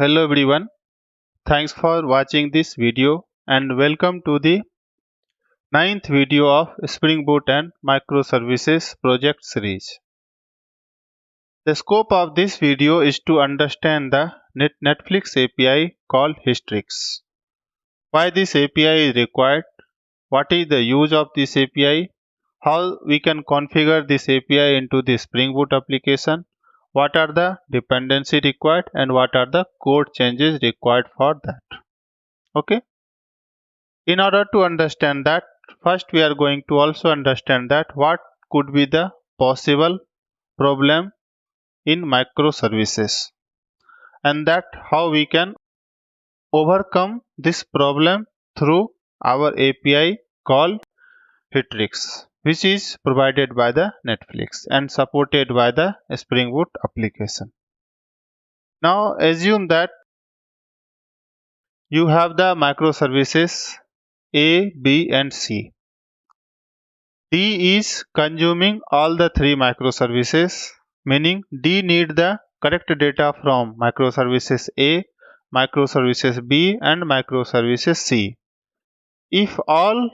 Hello everyone, thanks for watching this video and welcome to the ninth video of Spring Boot and Microservices project series. The scope of this video is to understand the Netflix API called Hystrix. Why this API is required, what is the use of this API, how we can configure this API into the Spring Boot application, what are the dependency required and what are the code changes required for that. Okay. In order to understand that, first we are going to also understand that what could be the possible problem in microservices and that how we can overcome this problem through our API called Hystrix, which is provided by the Netflix and supported by the Spring Boot application. Now assume that you have the microservices A, B and C. D is consuming all the three microservices, meaning D need the correct data from microservices A, microservices B and microservices C. If all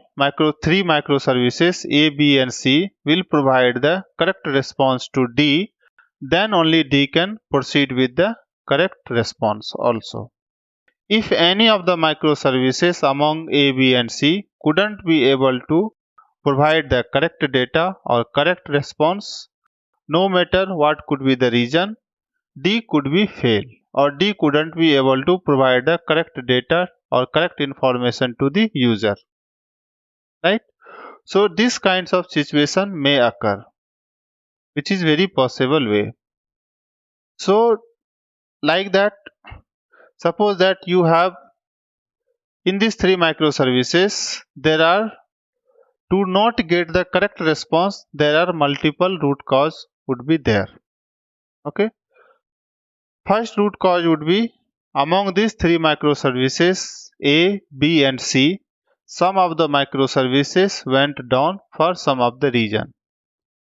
three microservices A, B and C will provide the correct response to D, then only D can proceed with the correct response also. If any of the microservices among A, B and C couldn't be able to provide the correct data or correct response, no matter what could be the reason, D could be fail or D couldn't be able to provide the correct data or correct information to the user. Right? So these kinds of situation may occur, which is very possible way. So like that, suppose that you have in these three microservices, there are to not get the correct response, there are multiple root cause would be there. Okay. First root cause would be among these three microservices A, B and C, some of the microservices went down for some of the reason.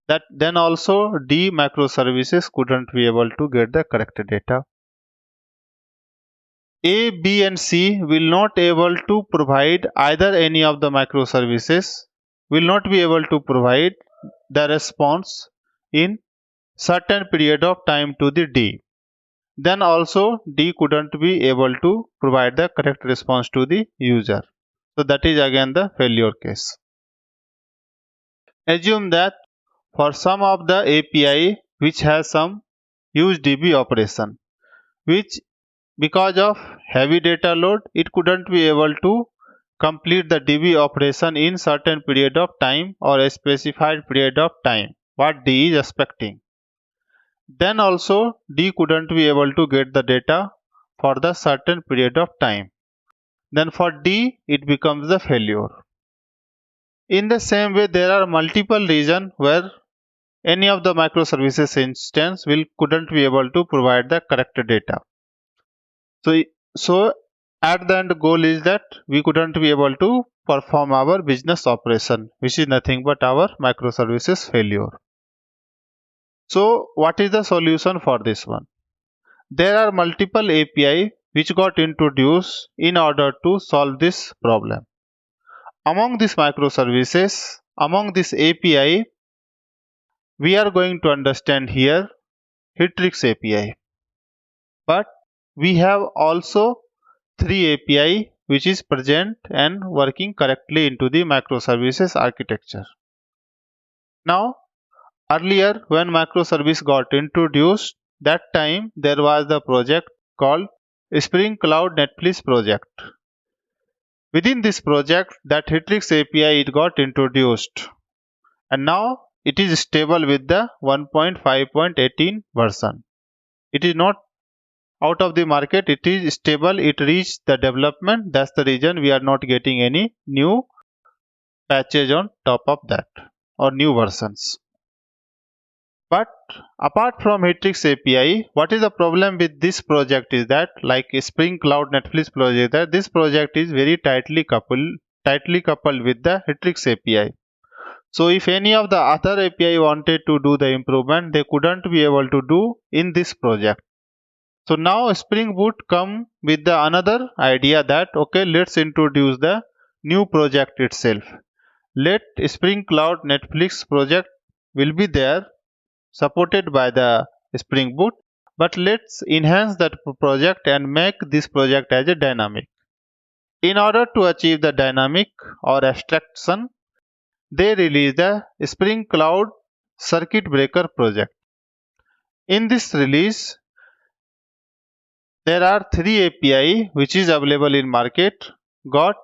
That then also D microservices couldn't be able to get the correct data. A, B and C will not able to provide either any of the microservices will not be able to provide the response in certain period of time to the D. Then also D couldn't be able to provide the correct response to the user. So that is again the failure case. Assume that for some of the API which has some use DB operation, which because of heavy data load, it couldn't be able to complete the DB operation in certain period of time or a specified period of time, what D is expecting. Then also D couldn't be able to get the data for the certain period of time. Then for D, it becomes the failure. In the same way, there are multiple reasons where any of the microservices instance couldn't be able to provide the correct data. So at the end goal is that we couldn't be able to perform our business operation, which is nothing but our microservices failure. So what is the solution for this one? There are multiple API which got introduced in order to solve this problem. Among these microservices, among this API, we are going to understand here Hystrix API. But we have also three API which is present and working correctly into the microservices architecture. Now, earlier when microservice got introduced, that time there was the project called Spring Cloud Netflix project. Within this project, that Hystrix API it got introduced, and now it is stable with the 1.5.18 version. It is not out of the market, it is stable, it reached the development. That's the reason we are not getting any new patches on top of that or new versions. But apart from Hystrix API, what is the problem with this project is that like Spring Cloud Netflix project, that this project is very tightly coupled with the Hystrix API. So if any of the other API wanted to do the improvement, they couldn't be able to do in this project. So now Spring Boot come with the another idea that okay, let's introduce the new project itself. Let Spring Cloud Netflix project will be there, supported by the Spring Boot, but let's enhance that project and make this project as a dynamic. In order to achieve the dynamic or abstraction, they release the Spring Cloud Circuit Breaker project. In this release, there are 3 API which is available in market got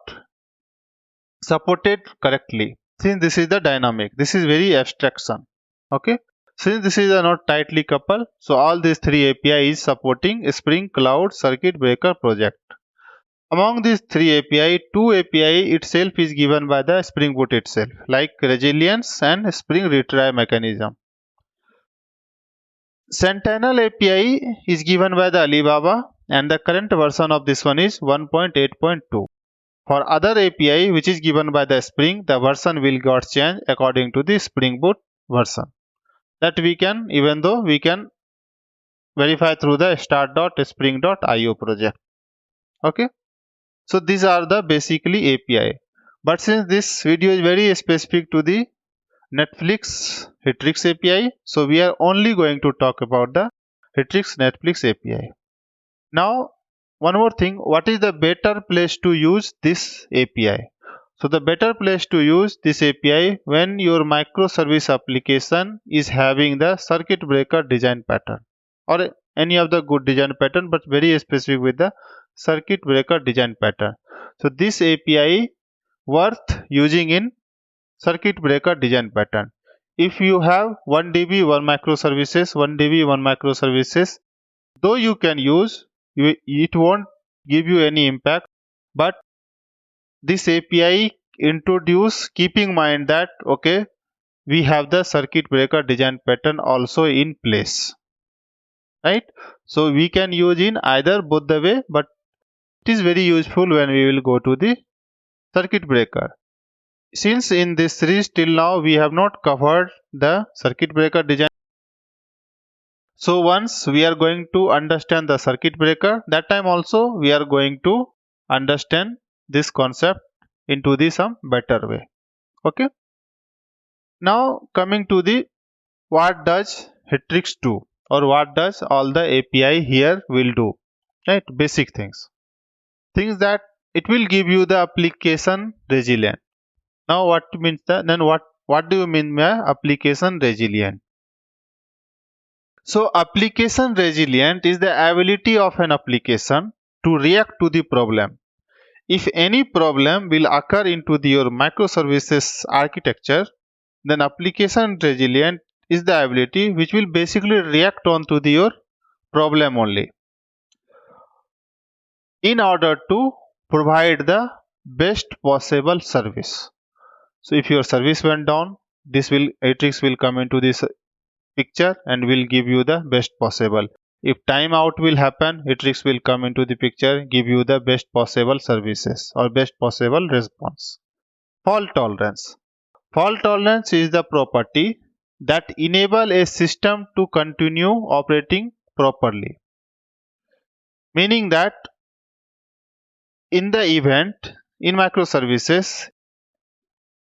supported correctly. Since this is the dynamic, this is very abstraction. Okay. Since this is not tightly coupled, so all these 3 API is supporting Spring Cloud Circuit Breaker project. Among these 3 API, 2 API itself is given by the Spring Boot itself, like resilience and Spring retry mechanism. Sentinel API is given by the Alibaba and the current version of this one is 1.8.2. For other API which is given by the Spring, the version will got changed according to the Spring Boot version. That we can, even though we can verify through the start.spring.io project. Okay. So these are the basically API. But since this video is very specific to the Netflix Hetrix API, so we are only going to talk about the Hetrix Netflix API. Now, one more thing, what is the better place to use this API? So the better place to use this API when your microservice application is having the circuit breaker design pattern or any of the good design pattern, but very specific with the circuit breaker design pattern. So this API worth using in circuit breaker design pattern. If you have 1 dB 1 microservices, 1 dB 1 microservices, though you can use, it won't give you any impact, but this API introduce keeping in mind that okay, we have the circuit breaker design pattern also in place, right? So we can use in either both the way, but it is very useful when we will go to the circuit breaker. Since in this series till now we have not covered the circuit breaker design, so once we are going to understand the circuit breaker, that time also we are going to understand this concept into the some better way. Okay. Now coming to the what does Hetrix do or what does all the API here will do, right? Basic things that it will give you the application resilient. Now what means that, then what do you mean by application resilient? So application resilient is the ability of an application to react to the problem. If any problem will occur into your microservices architecture, then application resilient is the ability which will basically react on to your problem only in order to provide the best possible service. So if your service went down, this will Hetrix will come into this picture and will give you the best possible. If timeout will happen, Hetrix will come into the picture, give you the best possible services or best possible response. Fault tolerance. Fault tolerance is the property that enable a system to continue operating properly. Meaning that in the event in microservices,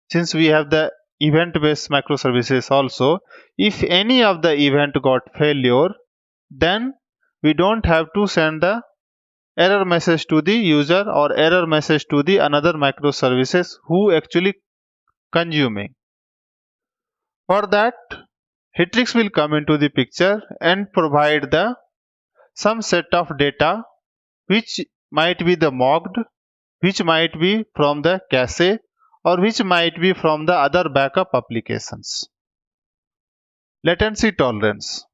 since we have the event based microservices also, if any of the event got failure, then we don't have to send the error message to the user or error message to the another microservices who actually consuming. For that, Hetrix will come into the picture and provide the some set of data which might be the mocked, which might be from the cache, or which might be from the other backup applications. Latency tolerance.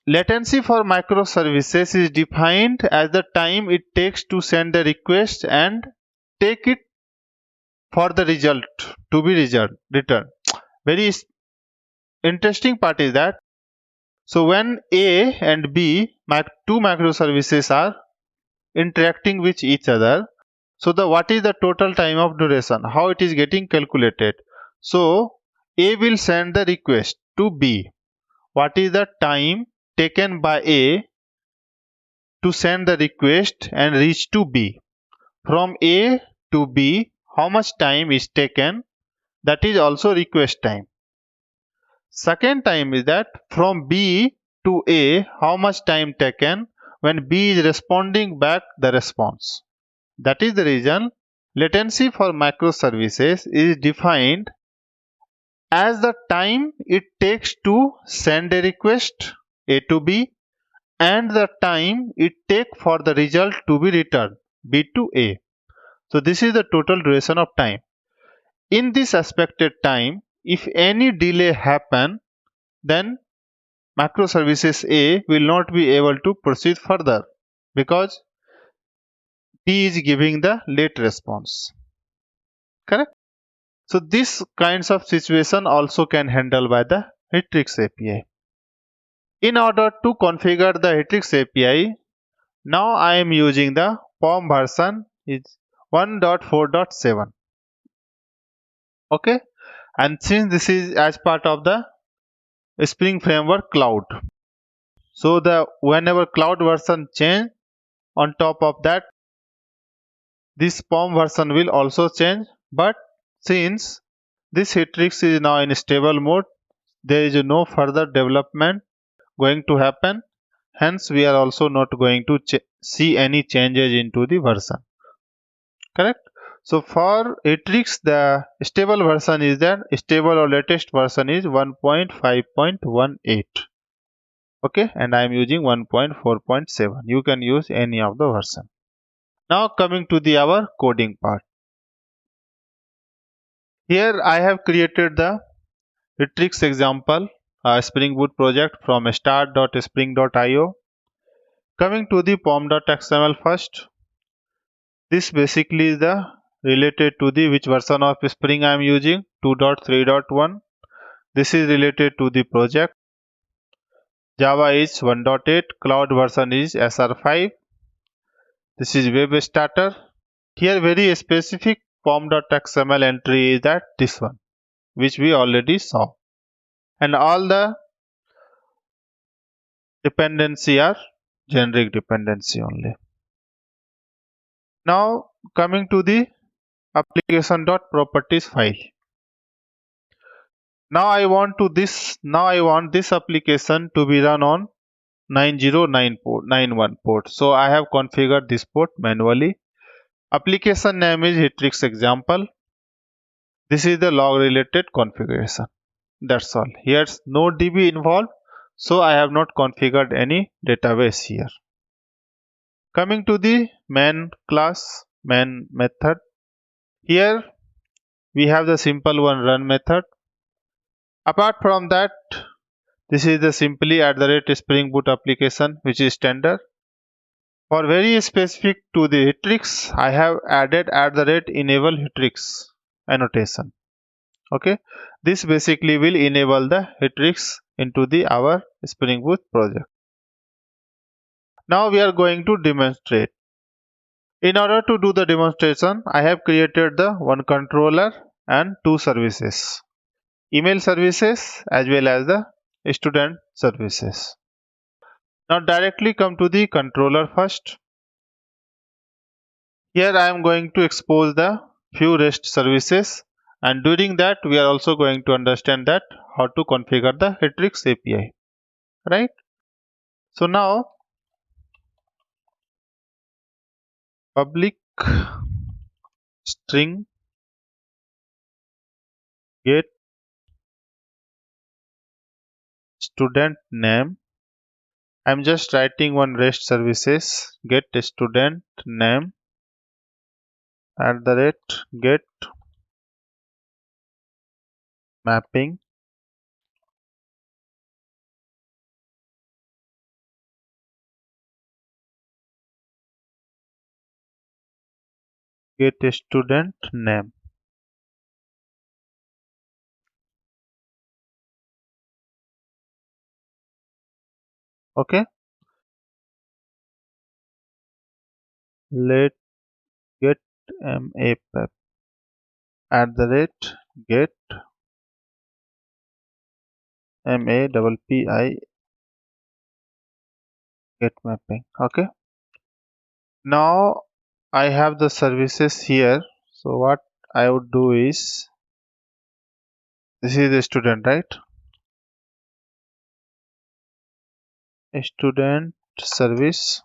Latency for microservices is defined as the time it takes to send the request and take it for the result to be returned. Very interesting part is that, so when A and B, two microservices are interacting with each other, so what is the total time of duration, how it is getting calculated. So A will send the request to B. What is the time taken by A to send the request and reach to B. From A to B, how much time is taken? That is also request time. Second time is that from B to A, how much time taken when B is responding back the response. That is the reason latency for microservices is defined as the time it takes to send a request A to B and the time it takes for the result to be returned B to A. So this is the total duration of time. In this expected time, if any delay happen, then microservices A will not be able to proceed further because B is giving the late response. Correct? So these kinds of situation also can handle by the Hetrix API. In order to configure the Hetrix API, now I am using the POM version is 1.4.7. Okay, and since this is as part of the Spring Framework Cloud, so the whenever cloud version change, on top of that this POM version will also change. But since this Hetrix is now in stable mode, there is no further development going to happen. Hence, we are also not going to see any changes into the version. Correct? So for Hetrix, the stable version is that stable or latest version is 1.5.18. Okay, and I am using 1.4.7. You can use any of the version. Now coming to the our coding part. Here I have created the Hetrix example, a Spring Boot project from start.spring.io. Coming to the pom.xml first. This basically is the related to the which version of Spring I am using, 2.3.1. This is related to the project. Java is 1.8, cloud version is SR5. This is web starter. Here very specific pom.xml entry is that this one, which we already saw. And all the dependency are generic dependency only. Now coming to the application.properties file. Now I want this application to be run on 90991 port. So I have configured this port manually. Application name is Hetrix example. This is the log related configuration. That's all. Here's no DB involved, so I have not configured any database here. Coming to the main class, main method. Here we have the simple one run method. Apart from that, this is the simply @Spring Boot application which is standard. For very specific to the Hetrix, I have added @enable Hetrix annotation. Okay, this basically will enable the Hetrix into the our Spring Boot project. Now we are going to demonstrate. In order to do the demonstration, I have created the one controller and two services, email services as well as the student services. Now directly come to the controller first. Here I am going to expose the few REST services, and during that we are also going to understand that how to configure the Hetrix API, right? So now public string get student name. I'm just writing one REST services get student name @get mapping get student name. Okay, let get mapap @get mappy get mapping. Okay, Now I have the services here. So what I would do is, this is the student, right? A student service.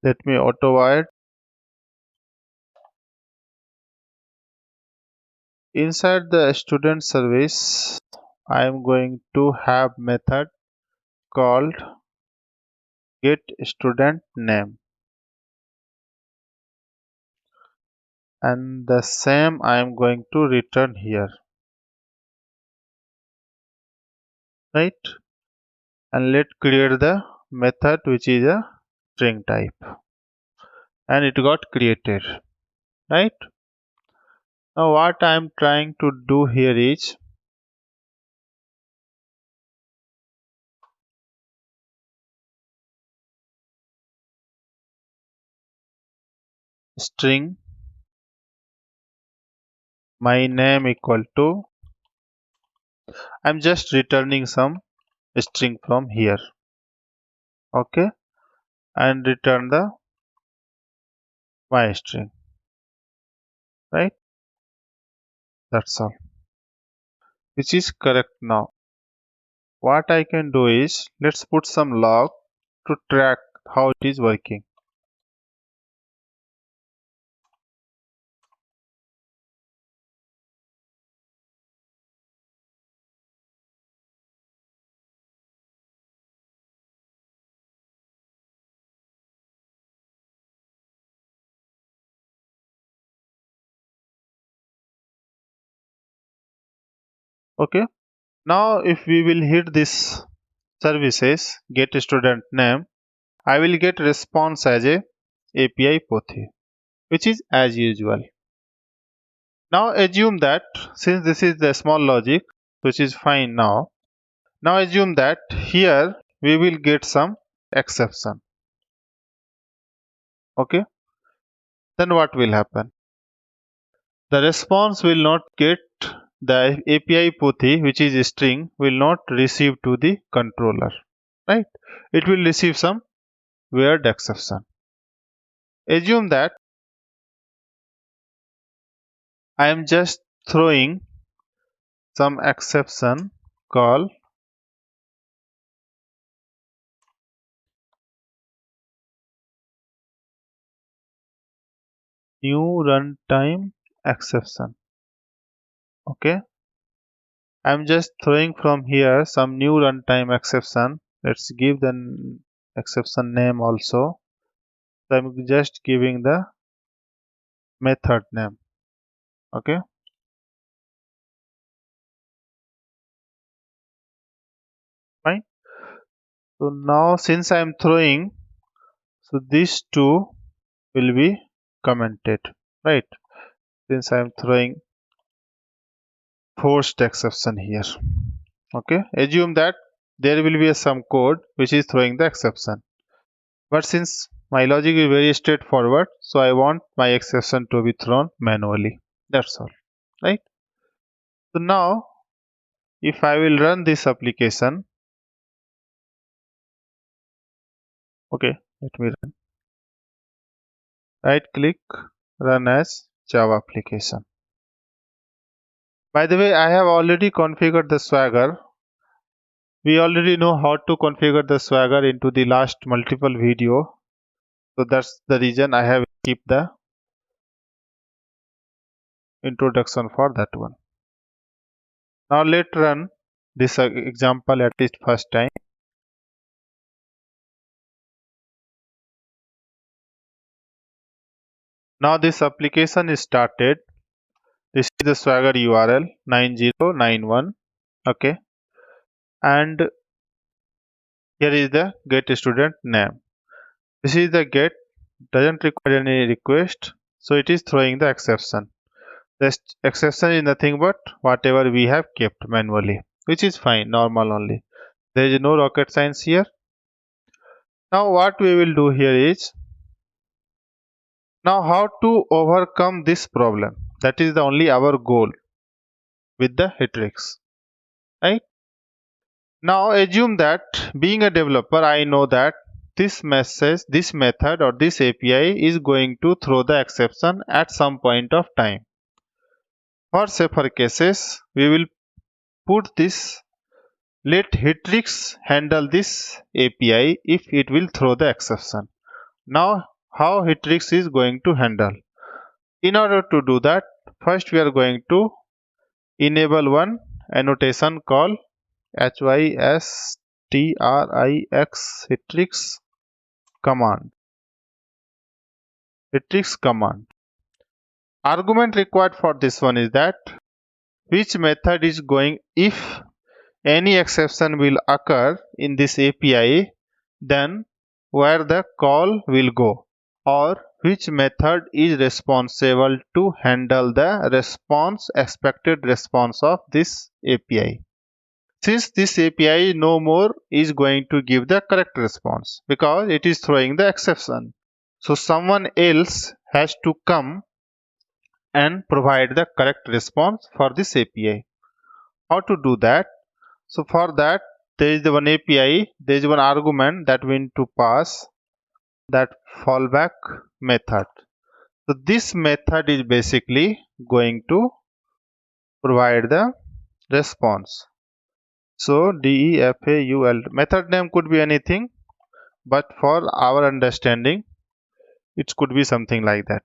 Let me auto wire. Inside the student service, I am going to have method called get student name, and the same I am going to return here, right? And let create the method which is a string type, and it got created, right? Now what I am trying to do here is string my name equal to, I'm just returning some string from here, okay, and return the my string, right? That's all, which is correct. Now what I can do is, let's put some log to track how it is working. Okay, now if we will hit this services get student name, I will get response as a API Pothi, which is as usual. Now assume that since this is the small logic, which is fine now. Now assume that here we will get some exception. Okay, then what will happen? The response will not get, the API Pothi, which is a string, will not receive to the controller, right? It will receive some weird exception. Assume that I am just throwing some exception call new runtime exception. Okay, I'm just throwing from here some new runtime exception. Let's give the exception name also. So I'm just giving the method name. Okay, fine. So now since I'm throwing, so these two will be commented, right? Since I'm throwing forced exception here. Okay, assume that there will be some code which is throwing the exception. But since my logic is very straightforward, so I want my exception to be thrown manually. That's all, right? So now, if I will run this application, okay, let me run. Right click, run as Java application. By the way, I have already configured the Swagger. We already know how to configure the Swagger into the last multiple video. So that's the reason I have keep the introduction for that one. Now let's run this example at least first time. Now this application is started. This is the Swagger URL 9091. Okay, and here is the get student name. This is the get, doesn't require any request, so it is throwing the exception. The exception is nothing but whatever we have kept manually, which is fine, normal only. There is no rocket science here. Now what we will do here is, now how to overcome this problem. That is the only our goal with the Hetrix, right? Now assume that being a developer, I know that this method or this API is going to throw the exception at some point of time. For safer cases, we will put this, let Hetrix handle this API if it will throw the exception. Now how Hetrix is going to handle? In order to do that, first we are going to enable one annotation called hystrix Hetrix command. Hetrix command. Argument required for this one is that which method is going, if any exception will occur in this API, then where the call will go, or which method is responsible to handle the expected response of this API. Since this API no more is going to give the correct response because it is throwing the exception. So someone else has to come and provide the correct response for this API. How to do that? So for that, there is the one API, there is one argument that we need to pass, that fallback method. So this method is basically going to provide the response. So DEFAUL, method name could be anything, but for our understanding, it could be something like that.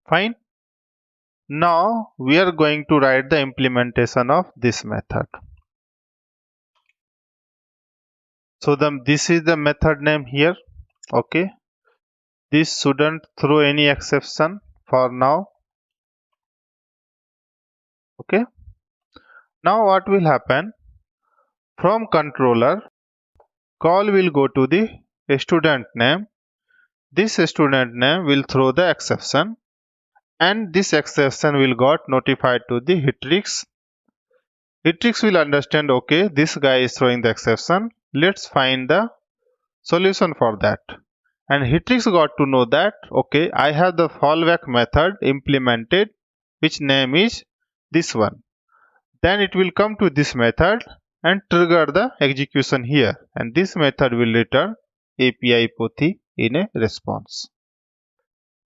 Fine. Now we are going to write the implementation of this method. So this is the method name here. Okay. This shouldn't throw any exception for now. Okay. Now what will happen? From controller, call will go to the student name. This student name will throw the exception, and this exception will got notified to the Hetrix. Hetrix will understand, okay, this guy is throwing the exception. Let's find the solution for that. And Hetrix got to know that, okay, I have the fallback method implemented, which name is this one. Then it will come to this method and trigger the execution here, and this method will return API Pothi in a response.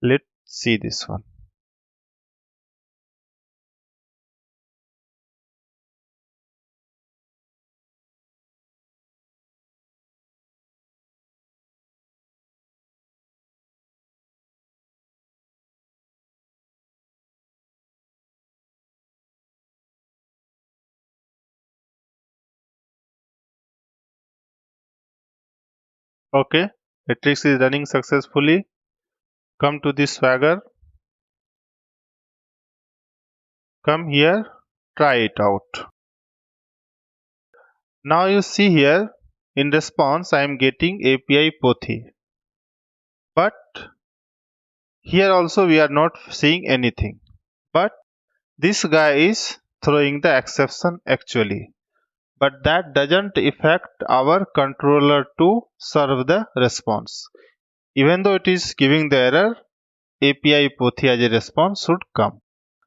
Let's see this one. Okay, Hetrix is running successfully. Come to this Swagger. Come here, try it out. Now you see here, in response I am getting API Pothi. But here also we are not seeing anything. But this guy is throwing the exception actually. But that doesn't affect our controller to serve the response. Even though it is giving the error, API Pothi as a response should come.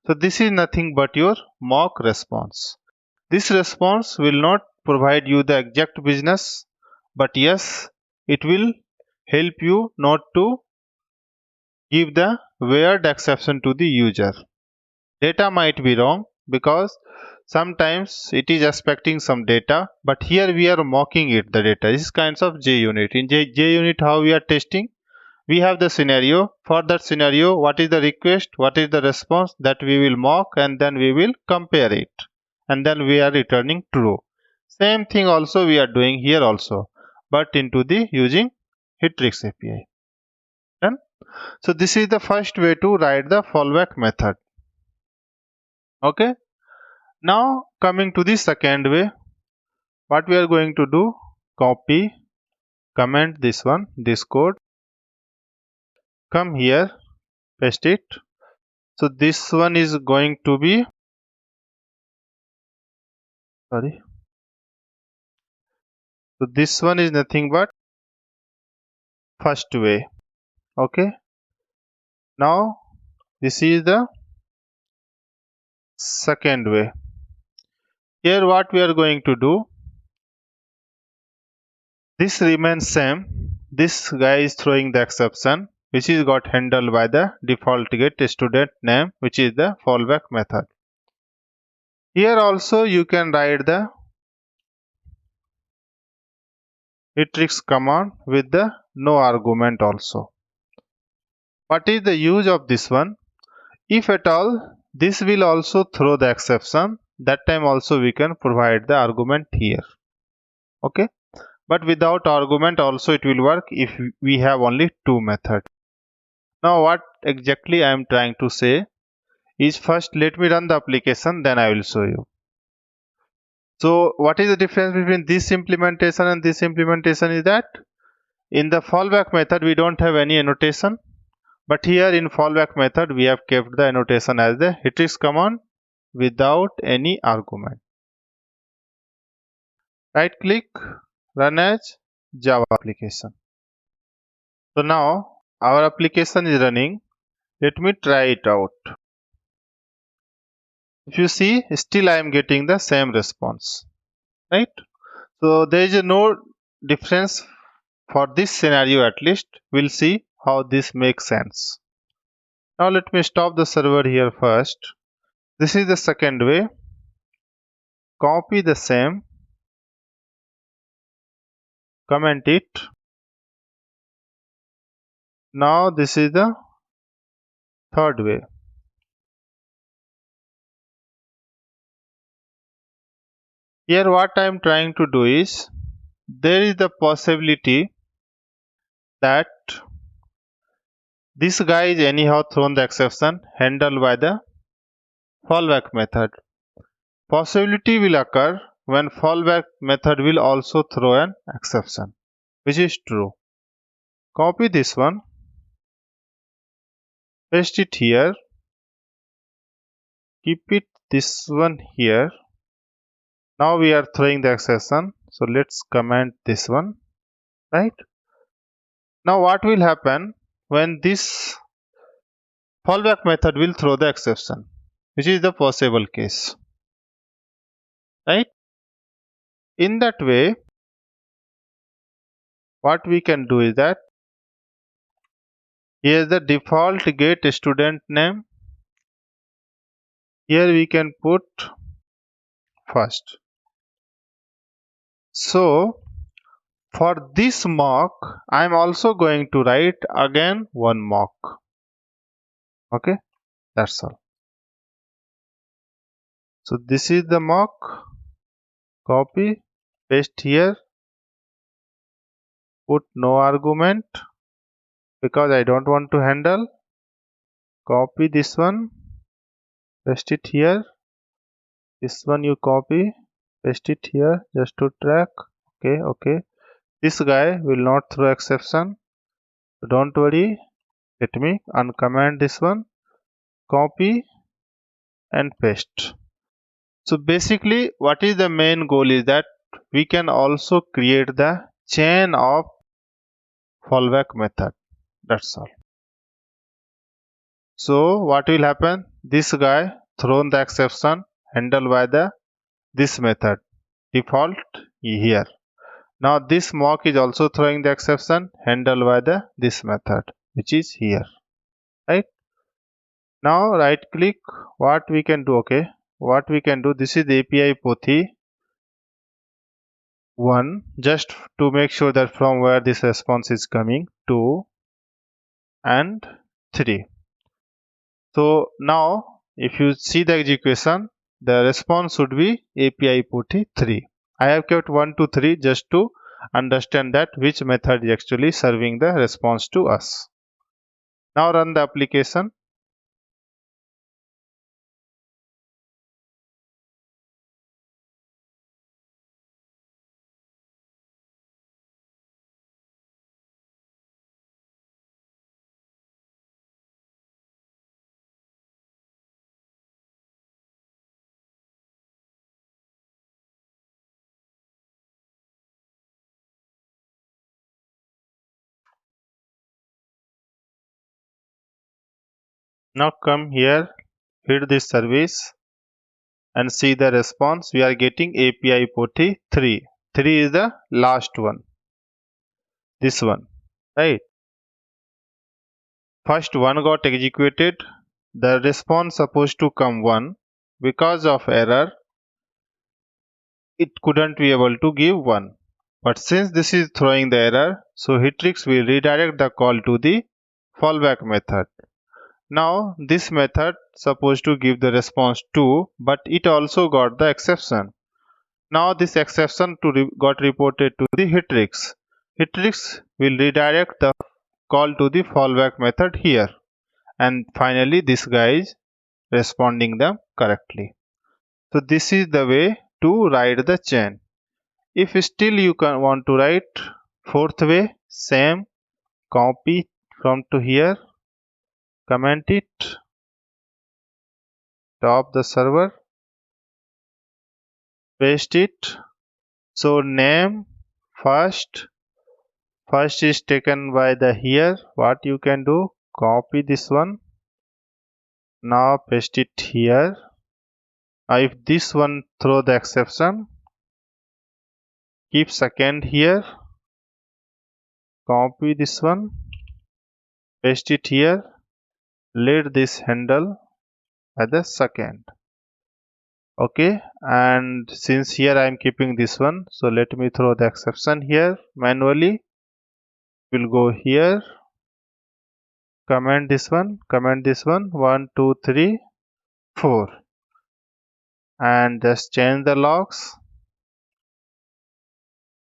So this is nothing but your mock response. This response will not provide you the exact business, but yes, it will help you not to give the weird exception to the user. Data might be wrong because sometimes it is expecting some data, but here we are mocking it, the data. This is kinds of JUnit. In JUnit, how we are testing? We have the scenario. For that scenario, what is the request, what is the response, that we will mock, and then we will compare it, and then we are returning true. Same thing also we are doing here also, but into the using Hetrix API. Done? So this is the first way to write the fallback method. Okay. Now coming to the second way, what we are going to do, copy, comment this one, this code, come here, paste it. So this one is going to be, sorry, So this one is nothing but first way. Okay. Now this is the second way. Here what we are going to do, this remains same. This guy is throwing the exception which is got handled by the default get student name, which is the fallback method. Here also you can write the matrix command with the no argument also. What is the use of this one? If at all this will also throw the exception, that time also we can provide the argument here. Okay, but without argument also it will work if we have only two methods. Now what exactly I am trying to say is, first let me run the application, then I will show you. So what is the difference between this implementation and this implementation is that in the fallback method we don't have any annotation, but here in fallback method we have kept the annotation as the matrix command without any argument. Right click, run as Java application. So now our application is running. Let me try it out. If you see, still I am getting the same response, right? So there is no difference for this scenario, at least. We'll see how this makes sense. Now let me stop the server here first. This is the second way. Copy the same, comment it. Now this is the third way. Here what I am trying to do is, there is the possibility that this guy is anyhow thrown the exception handled by the fallback method. Possibility will occur when fallback method will also throw an exception, which is true. Copy this one, paste it here, keep it this one here. Now we are throwing the exception, so let's comment this one, right? Now what will happen when this fallback method will throw the exception, which is the possible case, right? In that way, what we can do is that here is the default get student name. Here we can put first. So for this mock, I am also going to write again one mock. Okay, that's all. So this is the mock. Copy, paste here, put no argument because I don't want to handle. Copy this one, paste it here. This one you copy, paste it here just to track. Okay. This guy will not throw exception. So don't worry. Let me uncomment this one. Copy and paste. So basically what is the main goal is that we can also create the chain of fallback method. That's all. So what will happen? This guy thrown the exception handled by the this method default here. Now this mock is also throwing the exception handled by the this method which is here, right? Now right click, what we can do, what we can do, this is the API Pothi 1, just to make sure that from where this response is coming, 2 and 3. So now if you see the execution, the response should be API Pothi 3. I have kept 1 to 3 just to understand that which method is actually serving the response to us. Now run the application. Now come here, hit this service and see the response. We are getting API POTI 3. 3 is the last one. This one, right? First one got executed. The response supposed to come 1. Because of error, it couldn't be able to give 1. But since this is throwing the error, so Hitrix will redirect the call to the fallback method. Now this method supposed to give the response 2, but it also got the exception. Now this exception got reported to the Hitrix. Hitrix will redirect the call to the fallback method here, and finally this guy is responding them correctly. So this is the way to write the chain. If still you want to write fourth way, same, copy from to here, comment it, top the server, paste it. So name first is taken by the here. What you can do, copy this one, now paste it here. If this one throw the exception, keep second here, copy this one, paste it here, let this handle at the second. Okay, and since here I am keeping this one, so let me throw the exception here manually. We'll go here, comment this one, 1 2 3 4, and just change the logs.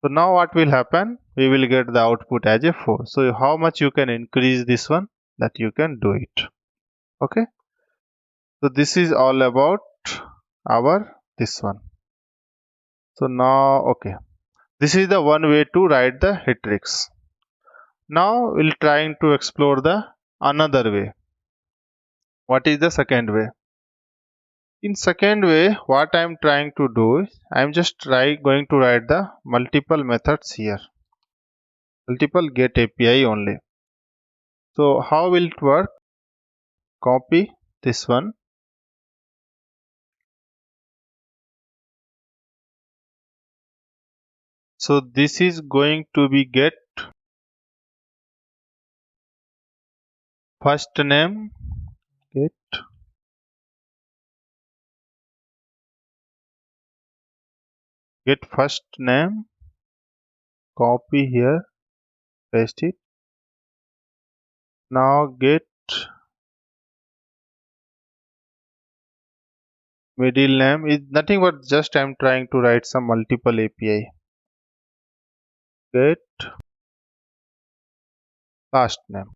So now what will happen, we will get the output as a 4. So how much you can increase this one, that you can do it. Okay, so this is all about our this one. So now, okay, this is the one way to write the Hitrix. Now we'll trying to explore the another way. What is the second way? In second way, what I am trying to do is I am just going to write the multiple methods here. Multiple get API only. So how will it work? Copy this one. So this is going to be get first name, get first name, copy here, paste it. Now get middle name is nothing but just I am trying to write some multiple API. Get last name.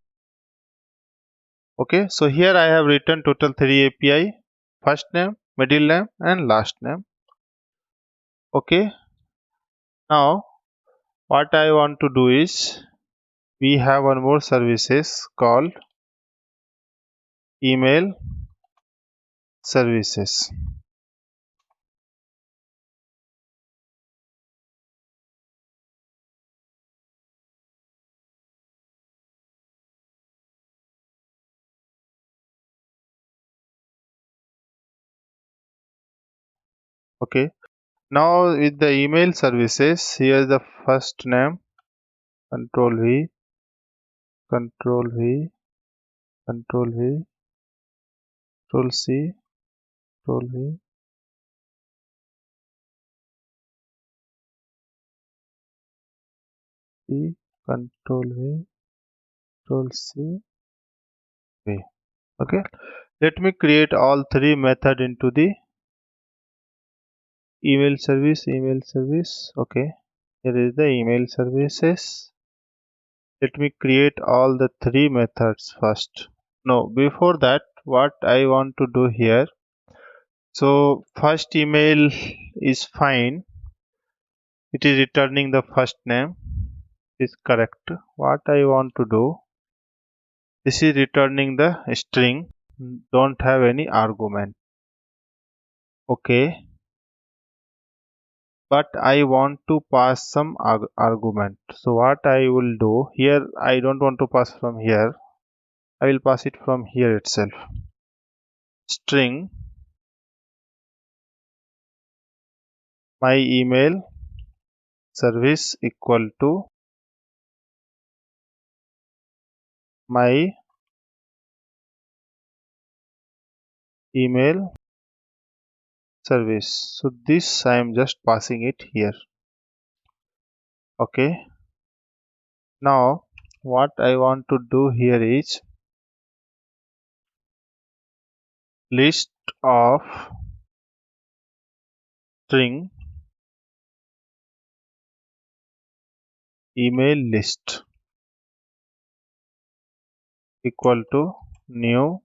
Okay, so here I have written total 3 API, first name, middle name and last name. Okay, now what I want to do is we have one more services called email services. Okay, now with the email services, here is the first name, control V, control V, control V, control C, control V, C, control V, control C, V. Okay, let me create all three method into the email service. Okay, here is the email services. Let me create all the three methods first. No, before that, what I want to do here, so first email is fine, it is returning the first name, is correct. What I want to do, this is returning the string, don't have any argument. Okay, but I want to pass some argument. So what I will do here, I don't want to pass from here. I will pass it from here itself. String my email service equal to my email service. So this I am just passing it here. Okay. Now what I want to do here is list of string email list equal to new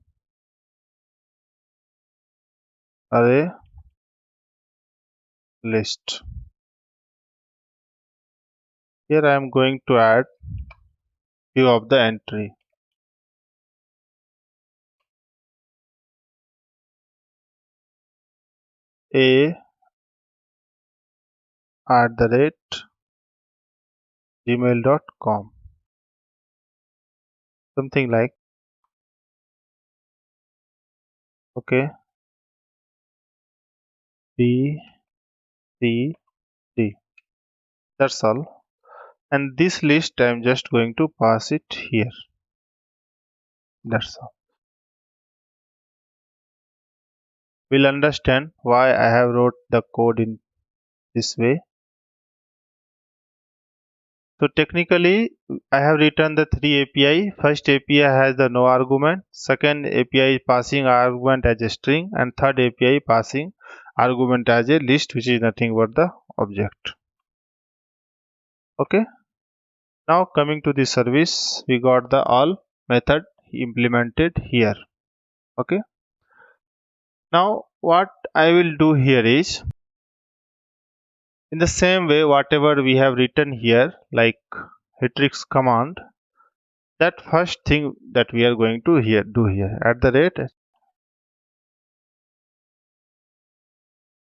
array list. Here I am going to add few of the entry. A @ gmail.com, something like. Okay. B C D, that's all. And this list I am just going to pass it here. That's all. We'll understand why I have wrote the code in this way. So technically I have written the three API. First API has the no argument, second API is passing argument as a string, and third API passing argument as a list, which is nothing but the object. Okay. Now coming to the service, we got the all method implemented here. Okay. Now what I will do here is, in the same way whatever we have written here, like Hetrix command, that first thing that we are going to do here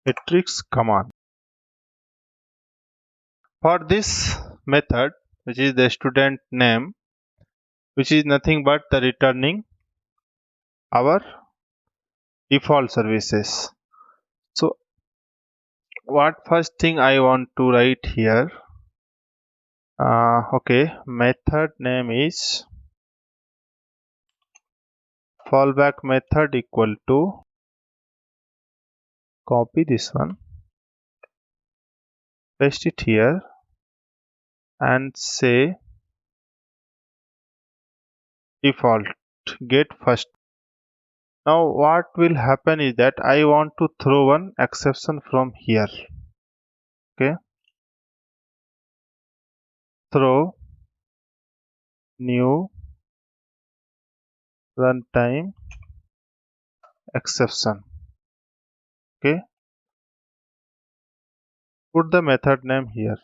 @Hetrix command. For this method, which is the student name, which is nothing but the returning our default services. So what first thing I want to write here, okay, method name is fallback method equal to, copy this one, paste it here, and say default get first. Now what will happen is that I want to throw one exception from here. Okay, throw new runtime exception. Okay, put the method name here.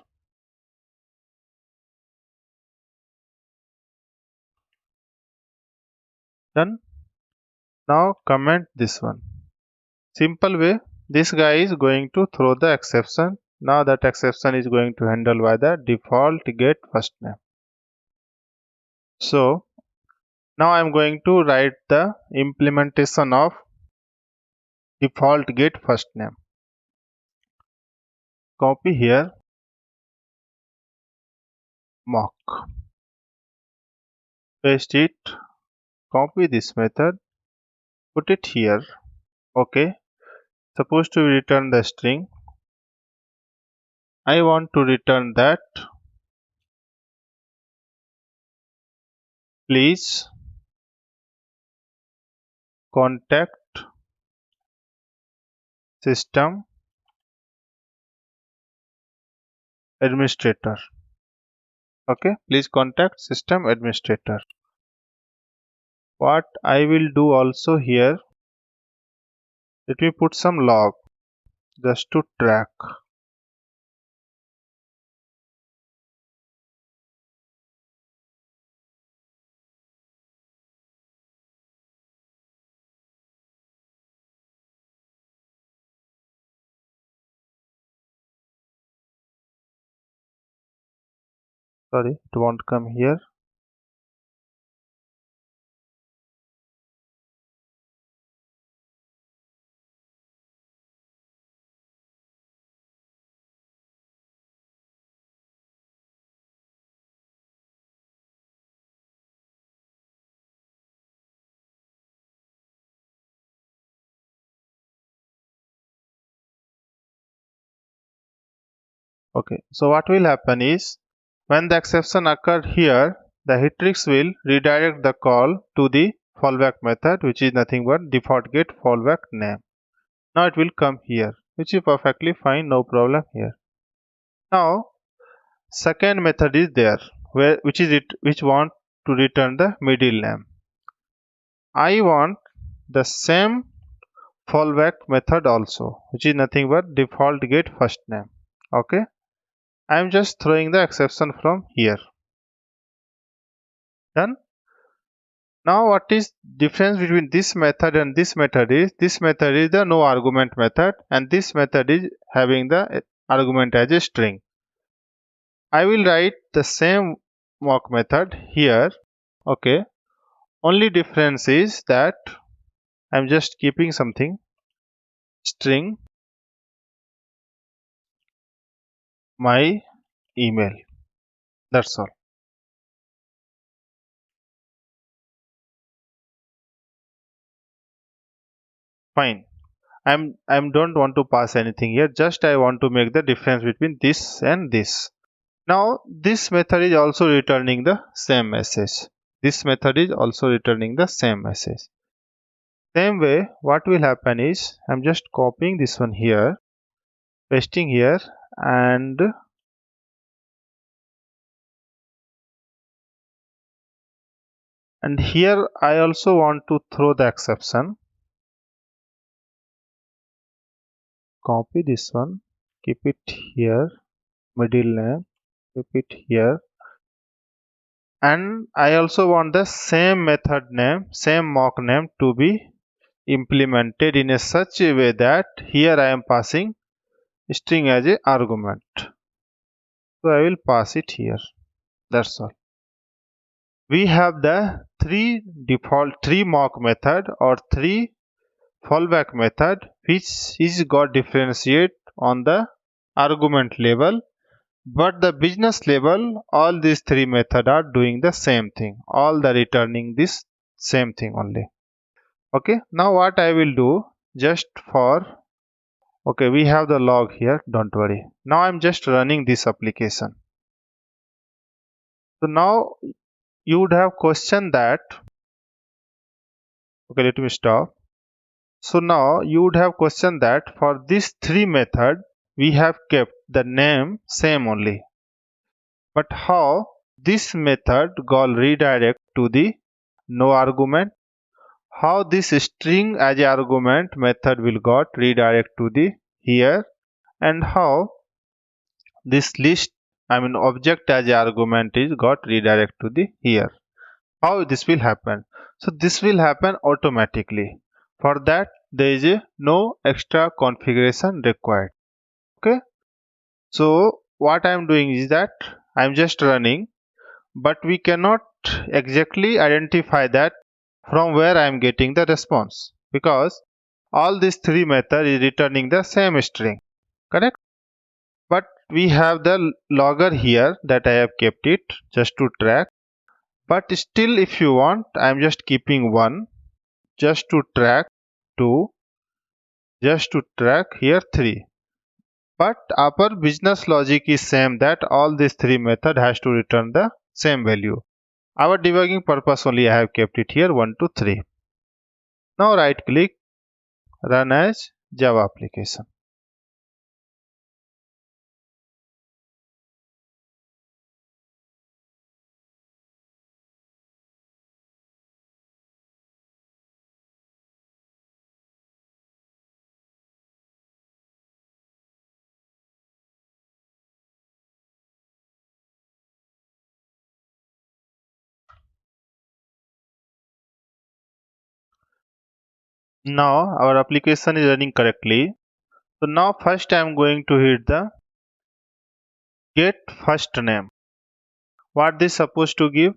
Done. Now comment this one. Simple way, this guy is going to throw the exception. Now that exception is going to handle by the default get first name. So now I am going to write the implementation of default get first name. Copy here, mock, paste it, copy this method, put it here. Okay, supposed to return the string. I want to return that please contact system administrator. Okay, please contact system administrator. What I will do also here, let me put some log just to track. Sorry, it won't come here. Okay, so what will happen is when the exception occurred here, the Hetrix will redirect the call to the fallback method, which is nothing but default get fallback name. Now it will come here, which is perfectly fine, no problem here. Now second method is there, which want to return the middle name. I want the same fallback method also, which is nothing but default get first name. Okay, I am just throwing the exception from here. Done. Now what is difference between this method and this method is the no argument method, and this method is having the argument as a string. I will write the same mock method here. Okay, only difference is that I'm just keeping something string my email. That's all. Fine. I'm don't want to pass anything here. Just I want to make the difference between this and this. Now this method is also returning the same message. This method is also returning the same message. Same way, what will happen is I'm just copying this one here, pasting here, and here I also want to throw the exception. Copy this one, keep it here, middle name, keep it here, and I also want the same method name, same mock name to be implemented in a such a way that here I am passing string as a argument. So I will pass it here. That's all. We have the three mock method or three fallback method which is got differentiate on the argument level, but the business level all these three method are doing the same thing, all the returning this same thing only. Okay, now what I will do just for okay, we have the log here, don't worry. Now I'm just running this application. So now you would have questioned that. Okay, let me stop. So now you would have questioned that for this three method we have kept the name same only. But how this method got redirect to the no argument? How this string as a argument method will got redirect to the here, and how this list object as a argument is got redirect to the here. How this will happen? So this will happen automatically. For that there is no extra configuration required. Okay, so what I am doing is that I am just running, but we cannot exactly identify that from where I am getting the response, because all these three methods is returning the same string, correct? But we have the logger here that I have kept it just to track. But still, if you want, I am just keeping 1 just to track 2, just to track here 3. But our business logic is same that all these three method has to return the same value. Our debugging purpose only I have kept it here 1 to 3. Now right click, run as Java application. Now our application is running correctly. So now first I am going to hit the get first name. What this supposed to give?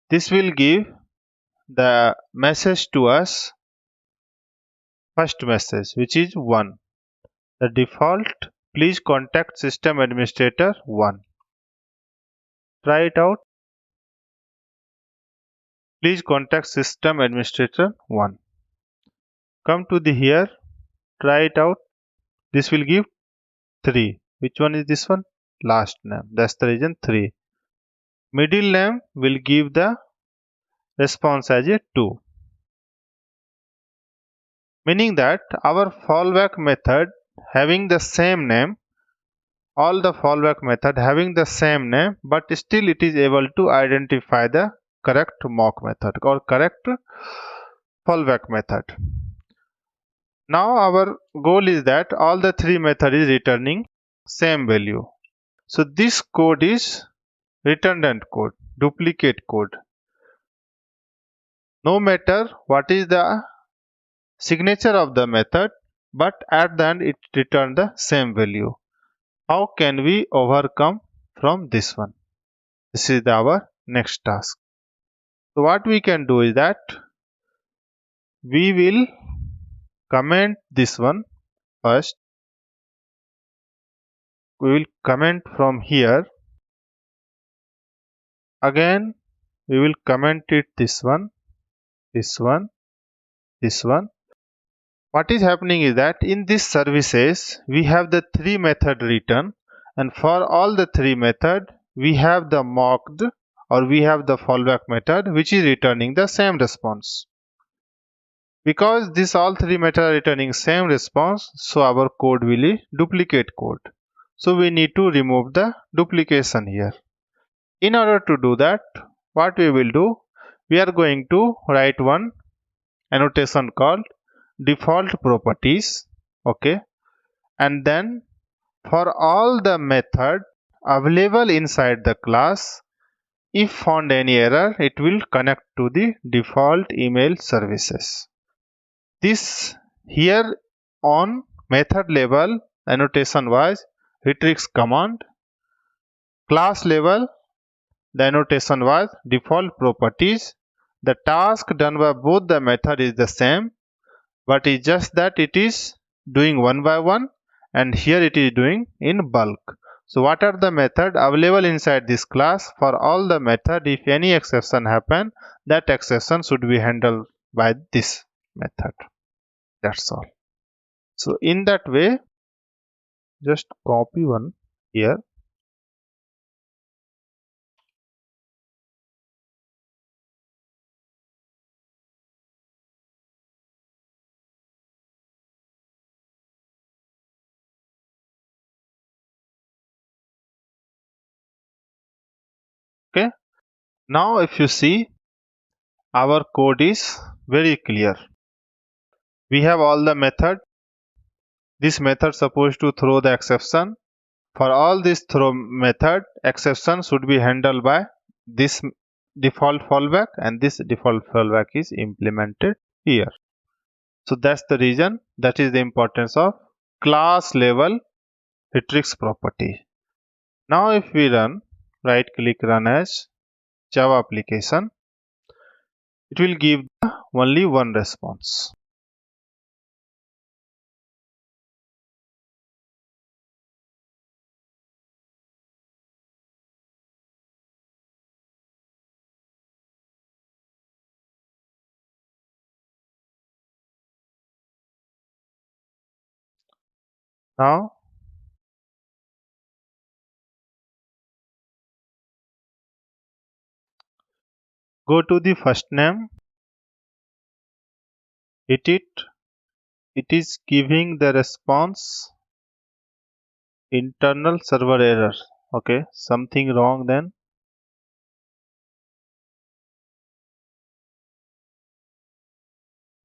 This will give the message to us, first message, which is 1. The default, please contact system administrator 1. Try it out. Please contact system administrator 1. Come to the here, try it out. This will give 3. Which one is this one? last name. That's the reason 3. Middle name will give the response as a 2. Meaning that our fallback method having the same name, all the fallback method having the same name, but still it is able to identify the correct mock method or correct fallback method. Now our goal is that all the 3 method is returning same value. So this code is redundant code, duplicate code. No matter what is the signature of the method, but at the end it returns the same value. How can we overcome from this one? This is our next task. So what we can do is that we will comment this one first. We will comment from here. Again we will comment it this one, this one, this one. What is happening is that in these services we have the 3 method written, and for all the 3 method we have the mocked or we have the fallback method which is returning the same response. Because this all 3 method are returning same response, so our code will be duplicate code. So we need to remove the duplication here. In order to do that, what we will do, we are going to write one annotation called default properties. Okay, and then for all the method available inside the class, if found any error, it will connect to the default email services. This here on method level annotation was retrieves command. Class level the annotation was default properties. The task done by both the method is the same, but it's just that it is doing one by one and here it is doing in bulk. So what are the method available inside this class? For all the method, if any exception happen, that exception should be handled by this method. That's all. So in that way, just copy one here. Okay. Now if you see, our code is very clear. We have all the method. This method supposed to throw the exception. For all this throw method, exception should be handled by this default fallback, and this default fallback is implemented here. So that's the reason, that is the importance of class level retrieves property. Now if we run, right click run as Java application, it will give only one response. Now go to the first name, hit it. It is giving the response internal server error. Okay, something wrong then.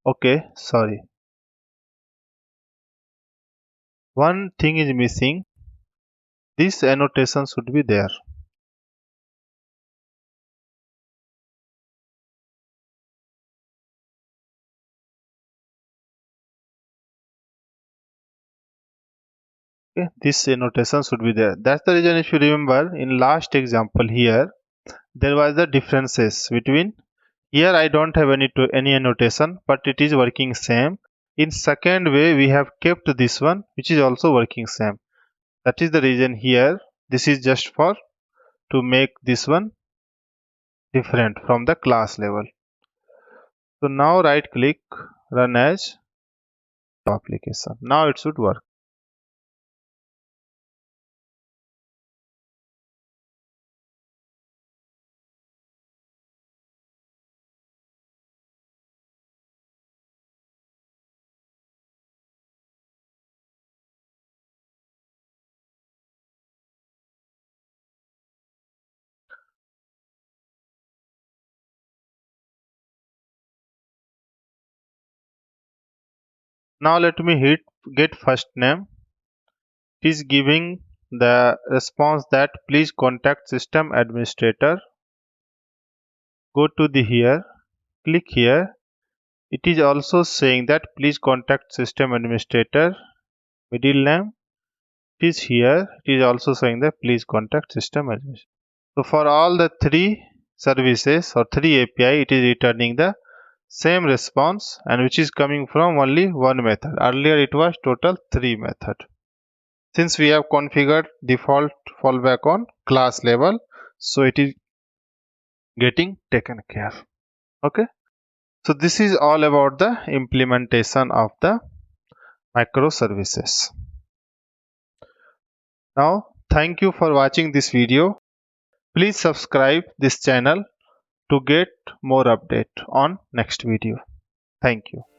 Okay, sorry. One thing is missing. This annotation should be there. Okay, this annotation should be there. That's the reason, if you remember in last example here, there was the differences between here I don't have any annotation, but it is working same. In second way we have kept this one which is also working same. That is the reason here this is just for to make this one different from the class level. So now right click run as application. Now it should work. Now let me hit get first name. It is giving the response that please contact system administrator. Go to the here, click here. It is also saying that please contact system administrator. Middle name, it is here. It is also saying that please contact system administrator. So for all the three services or three API, it is returning the same response, and which is coming from only one method. Earlier it was total 3 method. Since we have configured default fallback on class level, so it is getting taken care. Okay. So this is all about the implementation of the microservices. Now, thank you for watching this video. Please subscribe this channel to get more update on next video. Thank you.